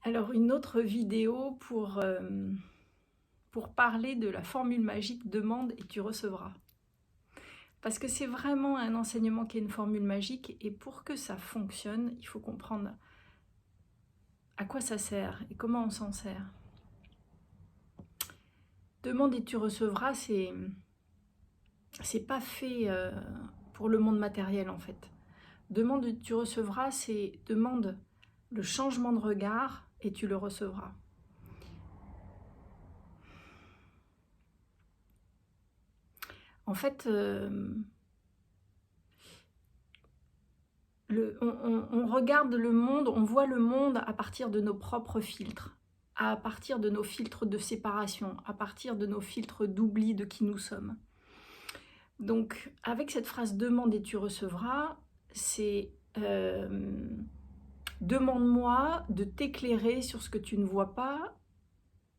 Alors une autre vidéo pour parler de la formule magique «demande et tu recevras». Parce que c'est vraiment un enseignement qui est une formule magique et pour que ça fonctionne, il faut comprendre à quoi ça sert et comment on s'en sert. «Demande et tu recevras», c'est pas fait pour le monde matériel en fait. «Demande et tu recevras», c'est demande le changement de regard et tu le recevras. En fait, on regarde le monde, on voit le monde à partir de nos propres filtres, à partir de nos filtres de séparation, à partir de nos filtres d'oubli de qui nous sommes. Donc, avec cette phrase « demande et tu recevras », c'est demande-moi de t'éclairer sur ce que tu ne vois pas,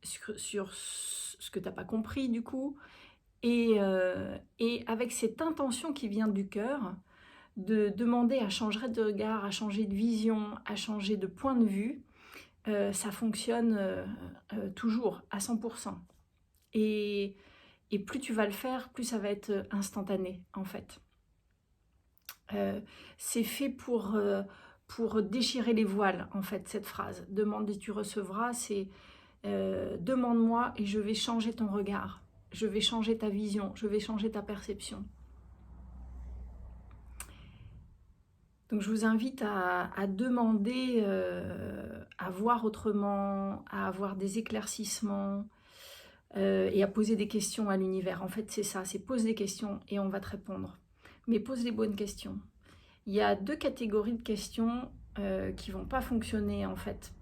sur ce que tu n'as pas compris du coup, et avec cette intention qui vient du cœur, de demander à changer de regard, à changer de vision, à changer de point de vue, ça fonctionne toujours à 100%. Et plus tu vas le faire, plus ça va être instantané en fait. C'est fait pour déchirer les voiles en fait, cette phrase. Demande et tu recevras, c'est demande-moi et je vais changer ton regard. Je vais changer ta vision, je vais changer ta perception. Donc je vous invite à demander, à voir autrement, à avoir des éclaircissements et à poser des questions à l'univers. En fait c'est ça, c'est pose des questions et on va te répondre. Mais pose les bonnes questions. Il y a deux catégories de questions qui ne vont pas fonctionner en fait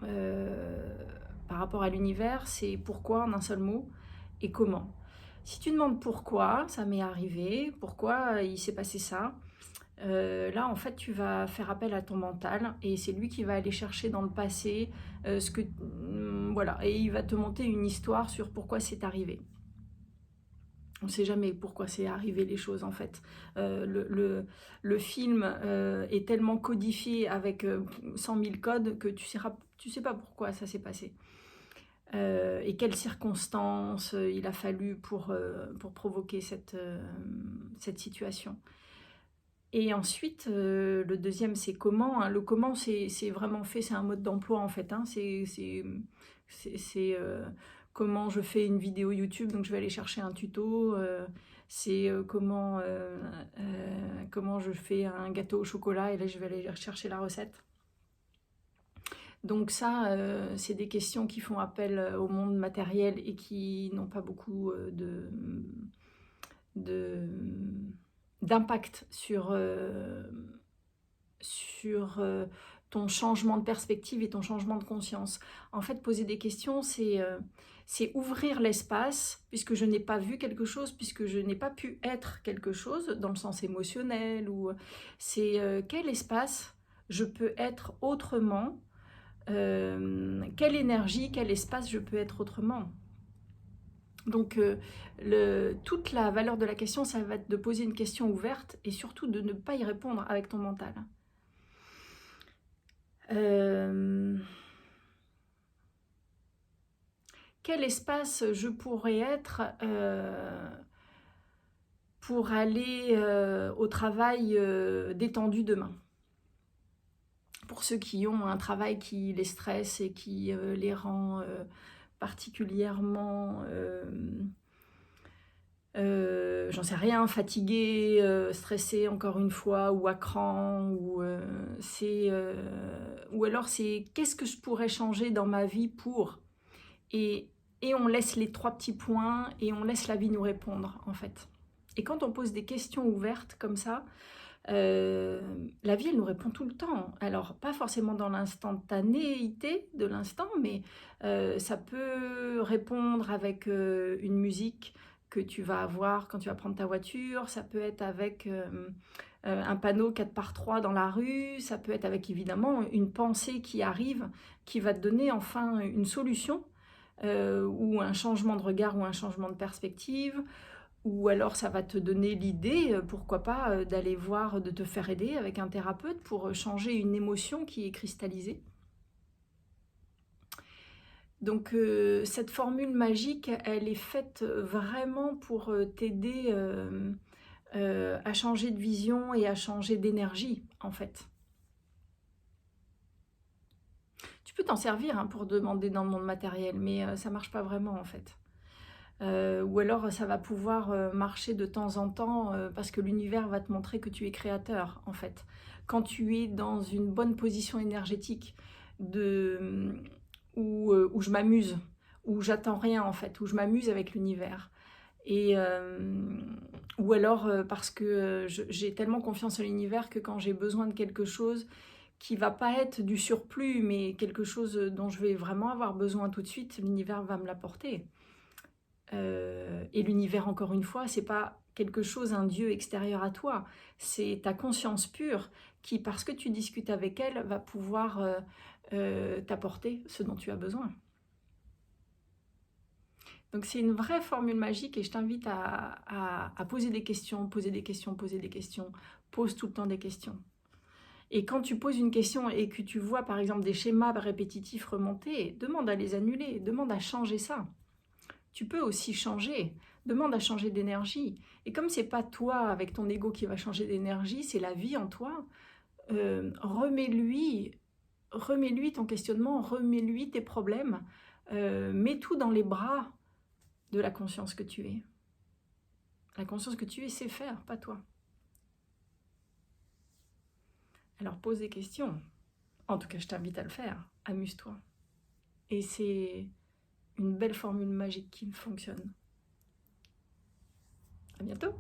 par rapport à l'univers. C'est pourquoi en un seul mot et comment. Si tu demandes pourquoi, ça m'est arrivé, pourquoi il s'est passé ça, là en fait tu vas faire appel à ton mental et c'est lui qui va aller chercher dans le passé voilà, et il va te monter une histoire sur pourquoi c'est arrivé. On ne sait jamais pourquoi c'est arrivé les choses en fait. Le film est tellement codifié avec 100 000 codes que tu sais pas pourquoi ça s'est passé. Et quelles circonstances il a fallu pour provoquer cette situation. Et ensuite, le deuxième, c'est comment. Hein. Le comment, c'est vraiment fait, c'est un mode d'emploi en fait. Hein. C'est comment je fais une vidéo YouTube, donc je vais aller chercher un tuto. C'est comment je fais un gâteau au chocolat, et là je vais aller chercher la recette. Donc ça, c'est des questions qui font appel au monde matériel et qui n'ont pas beaucoup d'impact sur ton changement de perspective et ton changement de conscience. En fait, poser des questions, c'est ouvrir l'espace, puisque je n'ai pas vu quelque chose, puisque je n'ai pas pu être quelque chose, dans le sens émotionnel, ou c'est quel espace je peux être autrement, quelle énergie, quel espace je peux être autrement. Donc toute la valeur de la question, ça va être de poser une question ouverte et surtout de ne pas y répondre avec ton mental. Quel espace je pourrais être pour aller au travail détendu demain? Pour ceux qui ont un travail qui les stresse et qui les rend particulièrement, j'en sais rien, fatigués, stressés encore une fois, ou à cran, ou alors c'est qu'est-ce que je pourrais changer dans ma vie pour, et on laisse les 3 petits points et on laisse la vie nous répondre en fait. Et quand on pose des questions ouvertes comme ça, la vie elle nous répond tout le temps. Alors pas forcément dans l'instantanéité de l'instant, mais ça peut répondre avec une musique que tu vas avoir quand tu vas prendre ta voiture, ça peut être avec un panneau 4x3 dans la rue, ça peut être avec évidemment une pensée qui arrive, qui va te donner enfin une solution, ou un changement de regard ou un changement de perspective, ou alors ça va te donner l'idée, pourquoi pas, d'aller voir, de te faire aider avec un thérapeute pour changer une émotion qui est cristallisée. Donc cette formule magique, elle est faite vraiment pour t'aider à changer de vision et à changer d'énergie, en fait. Tu peux t'en servir hein, pour demander dans le monde matériel, mais ça marche pas vraiment, en fait. Ou alors ça va pouvoir marcher de temps en temps parce que l'univers va te montrer que tu es créateur, en fait. Quand tu es dans une bonne position énergétique où je m'amuse, où j'attends rien, en fait, où je m'amuse avec l'univers. Et, ou alors parce que j'ai tellement confiance en l'univers que quand j'ai besoin de quelque chose qui va pas être du surplus, mais quelque chose dont je vais vraiment avoir besoin tout de suite, l'univers va me l'apporter. Et l'univers, encore une fois, c'est pas quelque chose, un Dieu extérieur à toi, c'est ta conscience pure qui, parce que tu discutes avec elle, va pouvoir t'apporter ce dont tu as besoin. Donc c'est une vraie formule magique et je t'invite à poser des questions, poser des questions, poser des questions. Pose tout le temps des questions. Et quand tu poses une question et que tu vois par exemple des schémas répétitifs remonter, demande à les annuler, demande à changer ça. Tu peux aussi changer, demande à changer d'énergie. Et comme c'est pas toi avec ton ego qui va changer d'énergie, c'est la vie en toi, remets-lui ton questionnement, remets-lui tes problèmes, mets tout dans les bras de la conscience que tu es. La conscience que tu es sait faire, pas toi. Alors pose des questions. En tout cas, je t'invite à le faire. Amuse-toi. Et c'est une belle formule magique qui fonctionne. À bientôt!